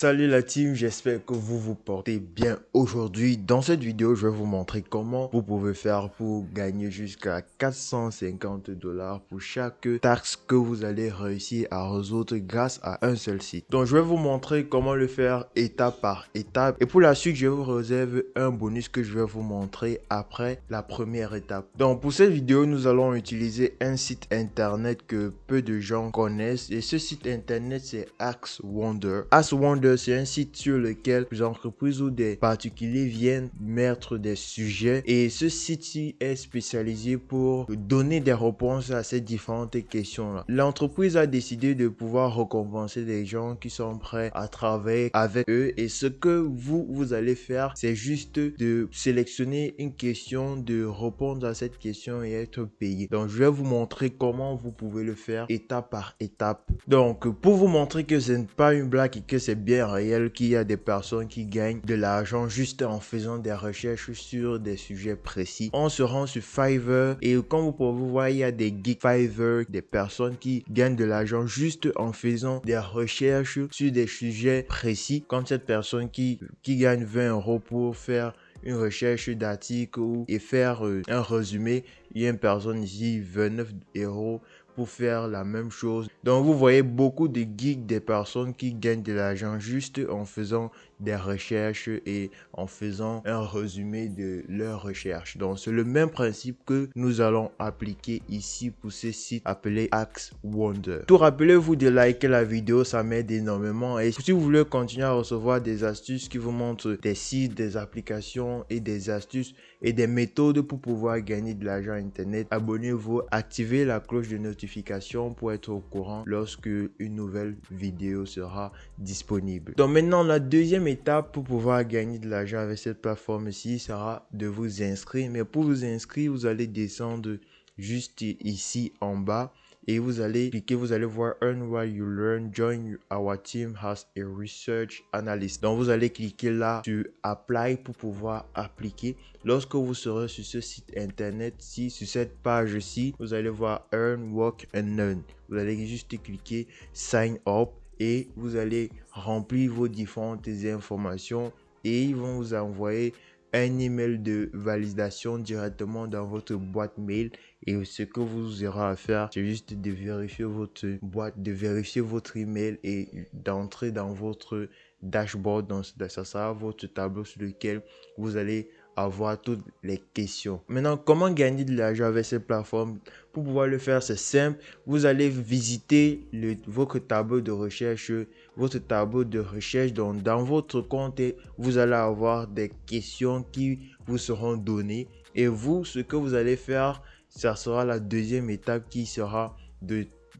Salut la team, j'espère que vous vous portez bien aujourd'hui. Dans cette vidéo, je vais vous montrer comment vous pouvez faire pour gagner jusqu'à 450 dollars pour chaque taxe que vous allez réussir à résoudre grâce à un seul site. Donc, je vais vous montrer comment le faire étape par étape. Et pour la suite, je vous réserve un bonus que je vais vous montrer après la première étape. Donc, pour cette vidéo, nous allons utiliser un site internet que peu de gens connaissent. Et ce site internet, c'est Axe Wonder. Axe Wonder, c'est un site sur lequel des entreprises ou des particuliers viennent mettre des sujets et ce site-ci est spécialisé pour donner des réponses à ces différentes questions-là. L'entreprise a décidé de pouvoir récompenser des gens qui sont prêts à travailler avec eux et ce que vous allez faire, c'est juste de sélectionner une question, de répondre à cette question et être payé. Donc, je vais vous montrer comment vous pouvez le faire étape par étape. Donc, pour vous montrer que ce n'est pas une blague et que c'est bien réel, qu'il y a des personnes qui gagnent de l'argent juste en faisant des recherches sur des sujets précis. On se rend sur Fiverr et comme vous pouvez voir, il y a des geeks Fiverr, des personnes qui gagnent de l'argent juste en faisant des recherches sur des sujets précis, comme cette personne qui gagne 20 euros pour faire une recherche d'article et faire un résumé. Il y a une personne ici, 29 euros pour faire la même chose. Donc vous voyez beaucoup de geeks, des personnes qui gagnent de l'argent juste en faisant des recherches et en faisant un résumé de leurs recherches. Donc c'est le même principe que nous allons appliquer ici pour ce site appelé Axe Wonder. Tout rappelez-vous de liker la vidéo, ça m'aide énormément. Et si vous voulez continuer à recevoir des astuces qui vous montrent des sites, des applications et des astuces et des méthodes pour pouvoir gagner de l'argent internet, abonnez-vous, activez la cloche de notification pour être au courant lorsque une nouvelle vidéo sera disponible. Donc maintenant, la deuxième étape pour pouvoir gagner de l'argent avec cette plateforme ici sera de vous inscrire. Mais pour vous inscrire, vous allez descendre juste ici en bas et vous allez cliquer, vous allez voir Earn While You Learn, Join Our Team as a Research Analyst. Donc vous allez cliquer là sur Apply pour pouvoir appliquer. Lorsque vous serez sur ce site internet, sur cette page-ci, vous allez voir Earn, Work and Learn. Vous allez juste cliquer Sign Up et vous allez remplir vos différentes informations et ils vont vous envoyer un email de validation directement dans votre boîte mail. Et ce que vous aurez à faire, c'est juste de vérifier votre boîte, de vérifier votre email et d'entrer dans votre dashboard. Donc, ça sera votre tableau sur lequel vous allez avoir toutes les questions. Maintenant, comment gagner de l'argent avec cette plateforme? Pour pouvoir le faire, c'est simple. Vous allez visiter votre tableau de recherche, donc dans votre compte, vous allez avoir des questions qui vous seront données. Et vous, ce que vous allez faire, ça sera la deuxième étape qui sera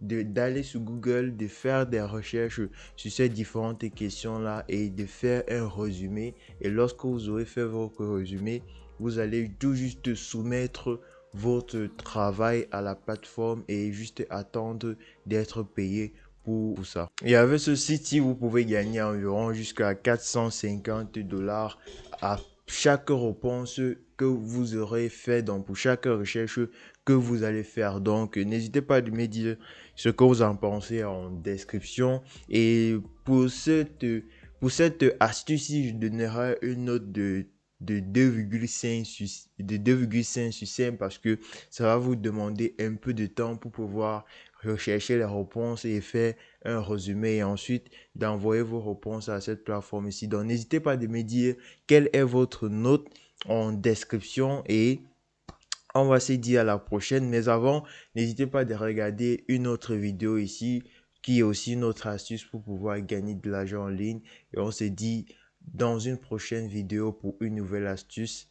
d'aller sur Google, de faire des recherches sur ces différentes questions-là et de faire un résumé. Et lorsque vous aurez fait votre résumé, vous allez tout juste soumettre votre travail à la plateforme et juste attendre d'être payé pour ça. Et avec ce site, vous pouvez gagner environ jusqu'à 450 dollars à chaque réponse que vous aurez fait, donc pour chaque recherche que vous allez faire. Donc n'hésitez pas à me dire ce que vous en pensez en description. Et pour cette astuce, je donnerai une note de 2,5 sur 5 parce que ça va vous demander un peu de temps pour pouvoir rechercher les réponses et faire un résumé et ensuite d'envoyer vos réponses à cette plateforme ici. Donc n'hésitez pas de me dire quelle est votre note en description et on va se dire à la prochaine. Mais avant, n'hésitez pas de regarder une autre vidéo ici qui est aussi une autre astuce pour pouvoir gagner de l'argent en ligne. Et on se dit dans une prochaine vidéo pour une nouvelle astuce.